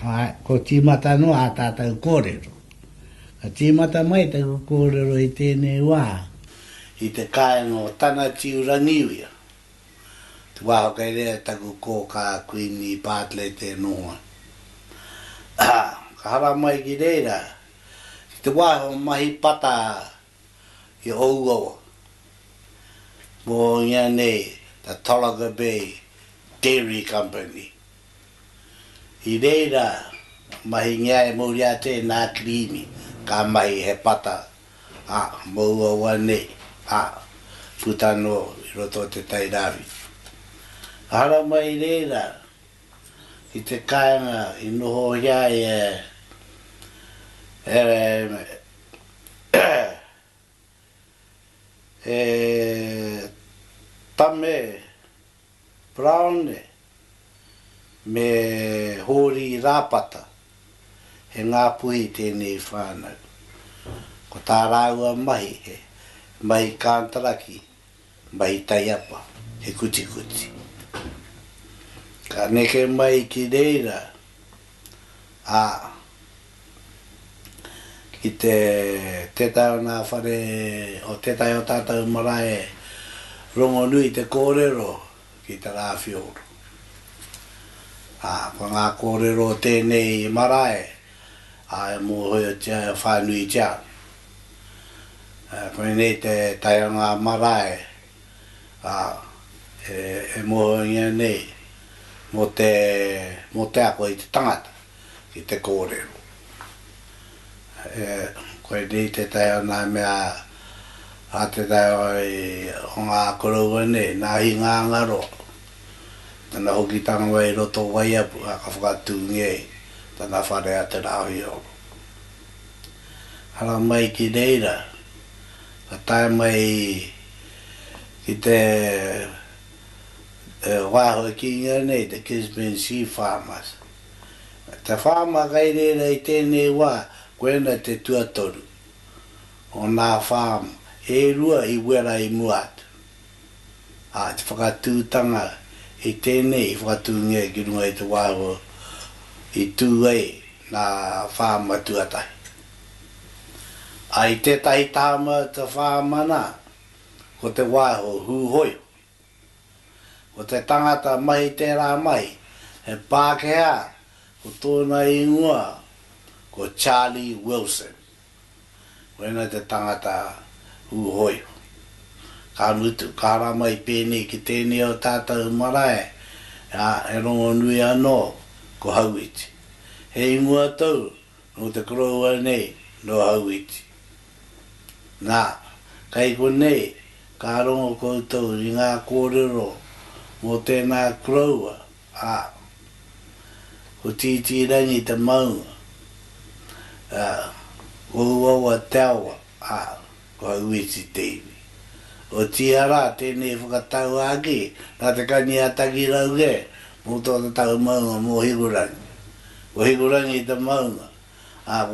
Ai, ko tīmata no a tātou kōrero. Ka tīmata mai tātou kōrero i tēnei wā. I te kāinga o tana tiurangiwia. Te wāho kai rea taku kō kā Queenie Bartlett te noa. Ka hara mai ki reira. I te wāho mahi pata i Ouawa. Mō ngā nei, the Tolaga Bay Dairy Company. I reira, mahi ngā e mauri a te nā krimi, ka mahi he pata. Mōua nei, putano i roto te tairawi. Hara mai reira, i te kāinga i noho hiai Tame Brown me hori rāpata he ngā puhi tēnei whānau. Ko tā rāua mahi he mahi kāntaraki, mahi taiapa, he kuti kuti. Ka neke mai ki reira, ki te tau nā whare o te tai o tātou marae rongo nui te kōrero ki te rāwhioro. Pa ngā kōrero tēnei marae, e mō hoi o tia e whānui tia. Koe nei te tai o ngā marae, e mō hoi ngā nei, mō te ako i te tangata ki te kōrero. Koe nei te tai o ngā mea te tai o ngā koroua nei, nā hi ngā ngaroa. Tana hoki tanga wai roto wai apu, ka whakatū ngei, tana whare a te rāhui oro. Hara mai ki reira, ka tai mai ki te wāhoi ki inga nei, te Gisborne Sea Farmers. Te whāma kai reira i tēnei wā, koena te tuatoru o nā whāma, e rua i wera i muatu. Te whakatūtanga i tēnei whakatūngia ki runga i te wāho i tūai nā whāma tuatahi. I tētahi tāma te whāmana, ko te wāho hūhoio. Ko te tangata mahi tērā mahi, he Pākehā, ko tōna ingoa, ko Charlie Wilson. Koena te tangata hūhoio. Ka mutu, ka hara mai pēnei ki tēnei o tātou marae, e rongo nui anō, ko Hauiti. He ingoa tau, no te koroua nei, no Hauiti. Nā, kai ko nei, ka rongo koutou i ngā kōrero, mō tēnā koroua, ko titirangi te maunga, Ouawa Teawa, ko Hauiti Teimi. O tiara tēnei whakatau ake, nā te kani ataki rauge, mō tō te tau maunga mō higurangi. O higurangi te maunga,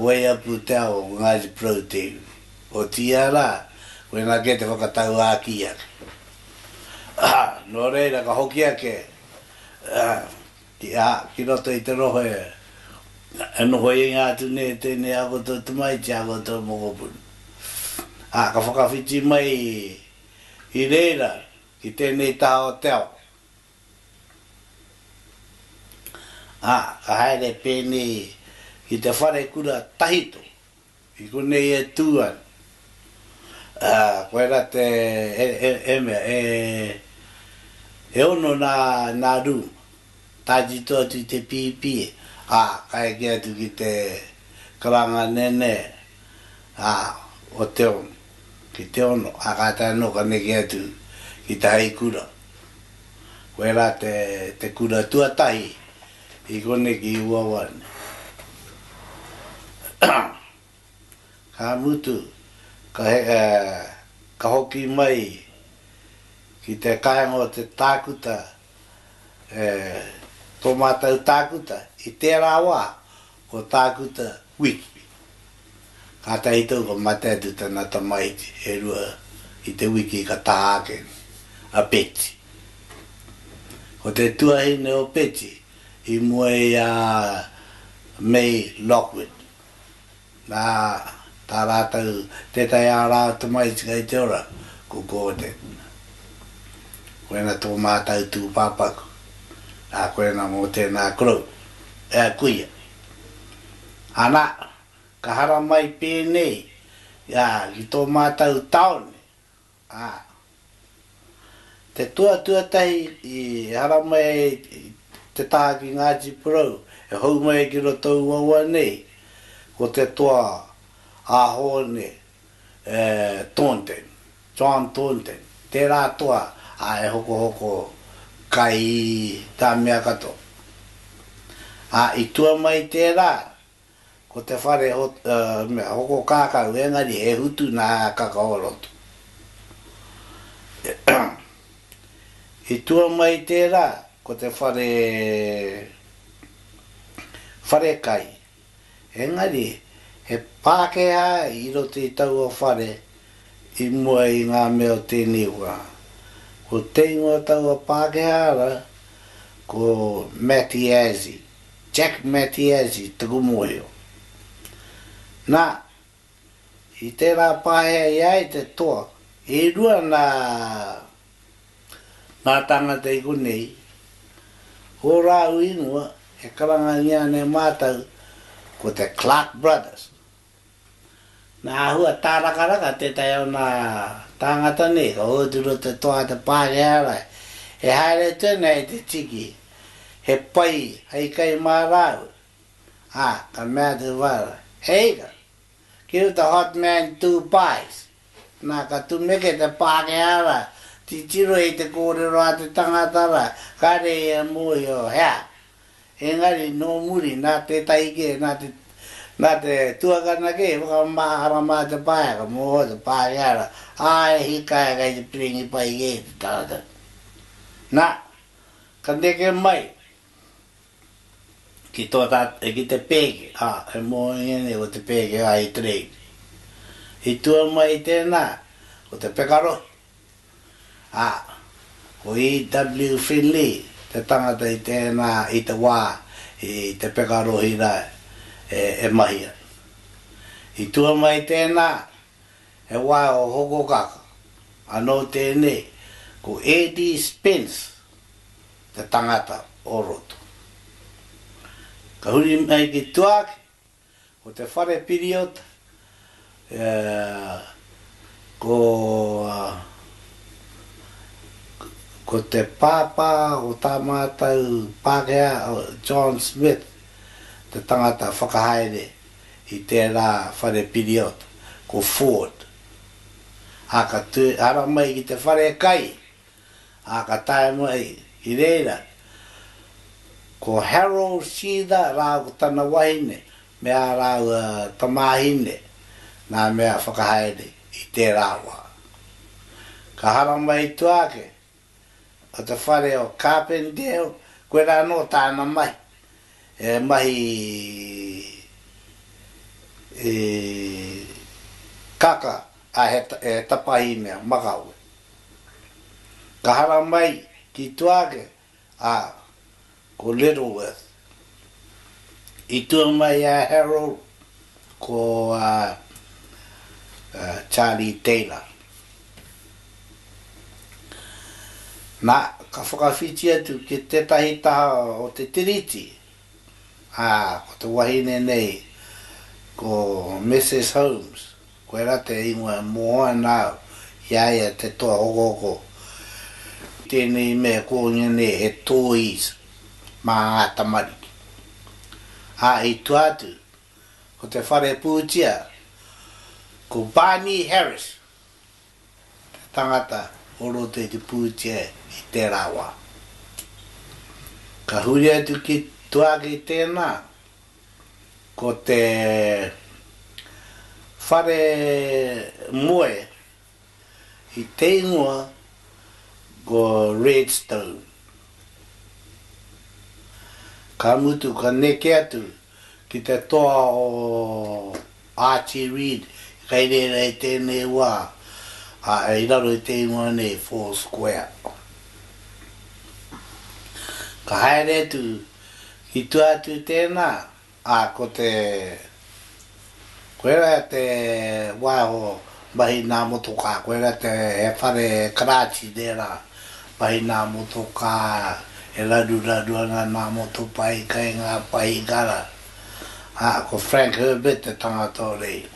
wai apu te ao ngāji protein. O tiara, koe ngā ke te whakatau aki ake. Nō reira ka hoki ake, ki roto i te roho e, noho i ngātu ne tēnei ako tō tumai ti ako tō mokopunu. Ka whakawhiti mai i reira ki tēnei taha o teo. Ka haere pēnei ki te whare kura tahito, i konei e tūan. Koe ra te ono nā rūma, tāji tōtu te pīpie, kai ki atu ki te karanga nene, o te ono. Ki te ono, ka tai no ka neki atu ki te hei kura. Koe ra te kura tuatahi i kone ki uawane. Ka mutu, ka hoki mai ki te kāinga o te tākuta, tō mātau tākuta, i tērā wā, ko tākuta wiki. Ka tai tau ko matatu tana tamaiti, e rua i te wiki ka tāke, a peti. Ko te tuahine o peti, i mua i May Lockwood. Na tā rātau te tai ārā tamai tikai te ora ko kōte. Koena tō mātau tū pāpaku. A koena mō tēnā kurau. E kuia. Ana, ka hara mai pēnei. Ia, ki tō mātau taone. Te tua tahi i hara mai te taha ki Ngāti Porou. E hau mai ki roto ua nei. Ko te toa ahone Taunton, John Taunton. Tērā toa e hoko kai tā mea kato. I tua mai tērā, ko te whare hoko kākau engari e hutu nā kakaorotu. I tua mai tērā, ko te whare kai. Engari, he Pākehā i roto i tau o whare i mua i ngā mea o tēnei wā. Ko te ingoa tau o Pākehā ko Matiasi, Jack Matiasi, tuku moeo. Nā, i tērā Pākehā iai te toa, e rua nā tangata i konei, o rāu ingoa, e karanga nia ne mātau, ko te Clark Brothers. Nā hua tārakaraka te tai o nā tāngata nei, ka hōturo te toa te Pākehā, e haere tēnei te tiki, he pai, hei kai mā rāu. Ka mea te wara. Heika, give the hot man 2 pies. Nā ka tu meke te Pākehā, ti tiro i te kōrero a te tangatara, kare e mōi o hea. Engari no muri nā te taike, nā te tuakana ke, waka mahara mā te pāiaka, mō te Pākehā, hikai kai te piringi pai ke te tāta. Nā, ka neke mai, ki te pēke, e mō ngene o te pēke i trade. I tua mai tēnā, o te pekarohi. Ko E.W. Finley, te tangata i tēnā i te wā, i te pekarohi rai, e mahia. I tua mai tēnā, e wā o hoko kaka, anō tēnei, ko A.D. Spence, te tangata o roto. Ka huri mai ki tuake, ko te whare piriota, ko te pāpā o tā mātau Pākehā, John Smith, te tangata whakahaere i tērā whare piriota, ko Ford. Ka hara mai ki te whare kai, ka tae mai i reira, ko Harold Shida rāu tana wahine, mea rāu tamahine, nā mea whakahaere i tērā wā. Ka hara mai tuake, o te whare o Carpendale, koe rā no tāna mai, mahi kaka a he tapahi mea, makaue. Ka hara mai ki tuake, ko Littleworth. I tua mai a Harold, ko Charlie Taylor. Nā, ka whakawhiti atu ki te tahi taha o te tiriti. Ko te wahine nei, ko Mrs. Holmes, koe rate ingoa moa nāu, iaia te toa hokoko. Tēnei mea kōngia nei he toys, mā ngā tamariki. I tuatu, ko te whare pūtia, ko Barney Harris, te tangata oro te pūtia i tērā wā. Ka huri atu ki tuake tēnā, ko te whare moe i te ingoa ko Redstone. Ka mutu ka neke atu ki te toa o Archie Reed, kai reira i tēnei wā, i raro i te ingoa nei Four Square. Ka haere atu ki tuatu tēnā, ko te koera te waho mahi nā motoka koera te he whare Karachi dera mahi nā motoka e radu ana nā motopai kai ngā pai gara ko Frank Herbert te tangata o rei